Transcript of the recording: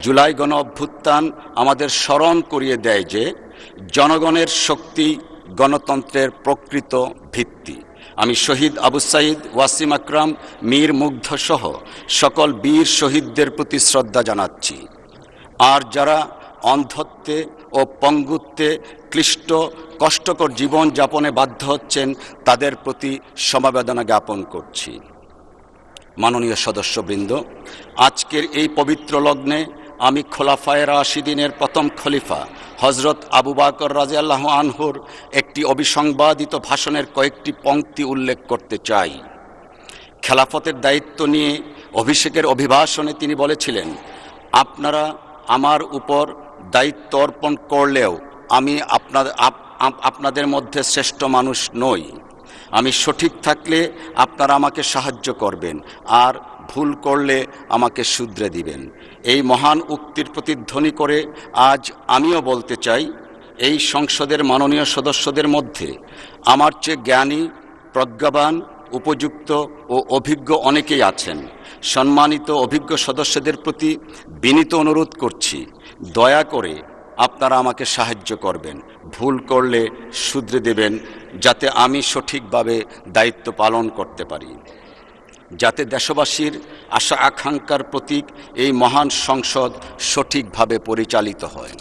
জুলাই গণ অভ্যুত্থান আমাদের স্মরণ করিয়ে দেয় যে জনগণের শক্তি গণতন্ত্রের প্রকৃত ভিত্তি। আমি শহীদ আবু সাঈদ, ওয়াসিম আকরাম, মীর মুগ্ধ সহ সকল বীর শহীদদের প্রতি শ্রদ্ধা জানাচ্ছি। আর যারা অন্ধত্বে ও পঙ্গুত্বে ক্লিষ্ট কষ্টকর জীবন যাপনে বাধ্য হচ্ছেন তাদের প্রতি সমবেদনা জ্ঞাপন করছি। মাননীয় সদস্যবৃন্দ, আজকের এই পবিত্র লগ্নে আমি খোলাফায়ে রাশিদিনের প্রথম খলিফা হজরত আবু বকর রাদিয়াল্লাহু আনহুর একটি অবিসংবাদিত ভাষণের কয়েকটি পংক্তি উল্লেখ করতে চাই। খেলাফতের দায়িত্ব নিয়ে অভিষেকের অভিভাষণে তিনি বলেছিলেন, আপনারা আমার উপর দায়িত্ব অর্পণ করলেও আমি আপনাদের মধ্যে শ্রেষ্ঠ মানুষ নই। আমি সঠিক থাকলে আপনারা আমাকে সাহায্য করবেন, আর ভুল করলে আমাকে শুধরে দিবেন। এই মহান উক্তির প্রতিধ্বনি করে আজ আমিও বলতে চাই, এই সংসদের মাননীয় সদস্যদের মধ্যে আমার চেয়ে জ্ঞানী, প্রজ্ঞাবান, উপযুক্ত ও অভিজ্ঞ অনেকেই আছেন। সম্মানিত অভিজ্ঞ সদস্যদের প্রতি বিনীত অনুরোধ করছি, দয়া করে আপনারা আমাকে সাহায্য করবেন, ভুল করলে শুধরে দেবেন, যাতে আমি সঠিকভাবে দায়িত্ব পালন করতে পারি, যাতে দেশবাসীর আশা আকাঙ্ক্ষার প্রতীক এই মহান সংসদ সঠিকভাবে পরিচালিত হয়।